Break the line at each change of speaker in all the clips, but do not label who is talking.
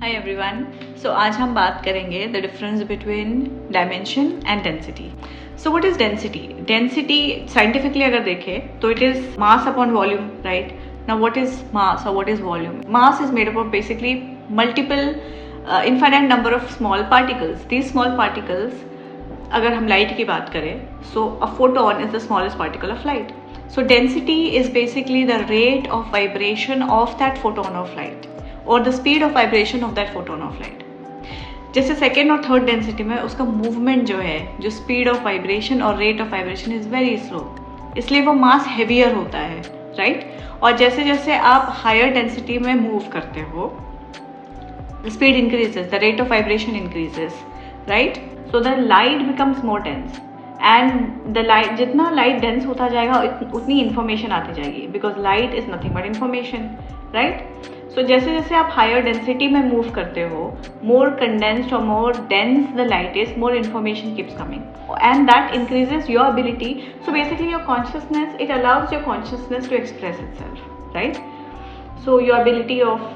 Hi everyone. सो आज हम बात करेंगे the difference between dimension and density. So what is density? Density scientifically अगर देखें तो it is mass upon volume, right? Now what is mass और what is volume? Mass is made up of basically multiple infinite number of small particles. These small particles, अगर हम light की बात करें, so a photon is the smallest particle of light. So density is basically the rate of vibration of that photon of light or the speed of vibration of that photon of light. जैसे second और third density में उसका movement जो है, जो speed of vibration और rate of vibration is very slow, इसलिए वो मास हैवियर होता है, राइट? और जैसे जैसे आप हायर डेंसिटी में मूव करते हो, the speed increases, the rate of vibration increases, right? So the light becomes more dense. And the light, जितना लाइट डेंस होता जाएगा उतनी इन्फॉर्मेशन आती जाएगी, because light is nothing but information, right? So जैसे जैसे आप हायर डेंसिटी में मूव करते हो, मोर कंडेंस्ड और more dense the light is, more information keeps coming and that increases your ability. So basically your consciousness, it allows your consciousness to express itself, right? So your ability of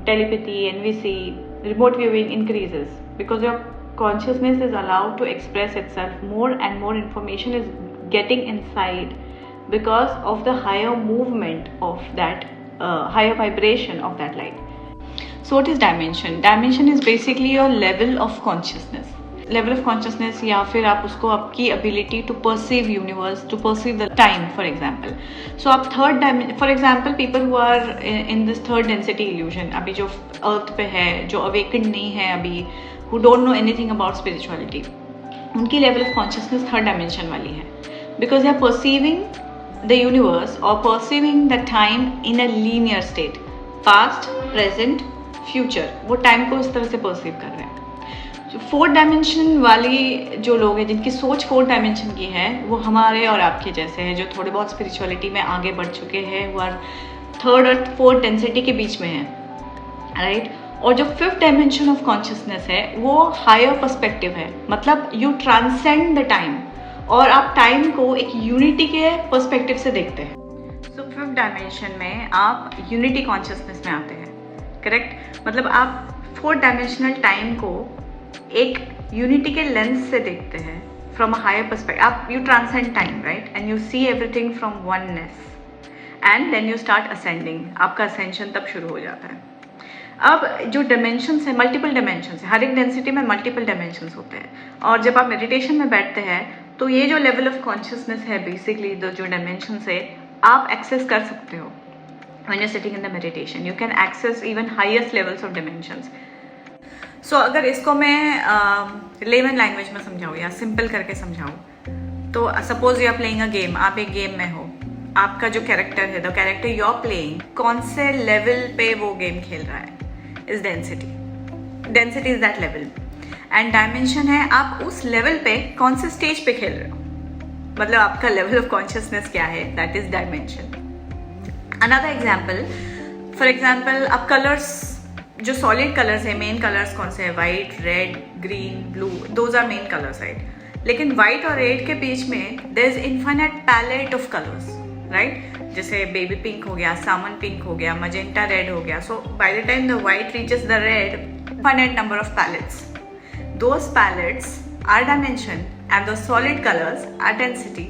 telepathy, NVC, remote viewing increases because your consciousness is allowed to express itself more and more information is getting inside because of the higher movement of that higher vibration of that light. So what is dimension? Dimension is basically your level of consciousness. Level of consciousness, या फिर आप उसको आपकी ability to perceive universe, to perceive the time, for example. So आप third dimension, for example people who are in this third density illusion, अभी जो अर्थ पे है, जो अवेकेंड नहीं है अभी, who don't know anything about spirituality, उनकी level of consciousness third dimension वाली है, because they are perceiving the universe और perceiving the time in a linear state. Past, present, future, वो टाइम को इस तरह से परसीव कर रहे हैं. जो फोर्थ डायमेंशन वाली जो लोग हैं, जिनकी सोच फोर्थ डायमेंशन की है, वो हमारे और आपके जैसे हैं, जो थोड़े बहुत स्पिरिचुअलिटी में आगे बढ़ चुके हैं, वो आर थर्ड और फोर्थ डेंसिटी के बीच में है, राइट? और जो फिफ्थ डायमेंशन ऑफ कॉन्शियसनेस है, वो हायर पर्सपेक्टिव है, मतलब यू ट्रांसेंड द टाइम और आप टाइम को एक यूनिटी के पर्सपेक्टिव से देखते हैं. सो फिफ्थ डायमेंशन में आप यूनिटी कॉन्शियसनेस में आते हैं, करेक्ट? मतलब आप फोर्थ डायमेंशनल टाइम को एक यूनिटी के लेंस से देखते हैं, फ्रॉम अ हायर पर्सपेक्टिव. आप you transcend time, right? And you see everything from oneness and then you start ascending. आपका असेंशन तब शुरू हो जाता है. अब जो डायमेंशंस है, मल्टीपल डायमेंशंस है, हर एक डेंसिटी में मल्टीपल डायमेंशंस होते हैं. और जब आप मेडिटेशन में बैठते हैं तो ये जो लेवल ऑफ कॉन्शियसनेस है, बेसिकली जो डायमेंशंस है, आप एक्सेस कर सकते हो. When you sitting in the meditation you can access even highest levels of dimensions. So अगर इसको मैं लेमन लैंग्वेज में समझाऊँ या सिंपल करके समझाऊँ, तो suppose you are playing a game. आप एक गेम में हो, आपका जो कैरेक्टर है, the character you are playing, कौन से लेवल पे वो गेम खेल रहा है, is density. Density is that level. And dimension है आप उस लेवल पे कौन से स्टेज पे खेल रहे हो, मतलब आपका लेवल ऑफ कॉन्शियसनेस क्या है, that is dimension. Another example, for example आप कलर्स, जो सॉलिड कलर्स है, मेन कलर्स कौन से हैं? White, red, green, blue, those are main colours, right? लेकिन वाइट और रेड के बीच में there is infinite palette of colours, right? जैसे बेबी पिंक हो गया, सामन पिंक हो गया, मजेंटा रेड हो गया. So by the time the white reaches the red, infinite number of palettes. Those palettes are dimension and the solid colors are density.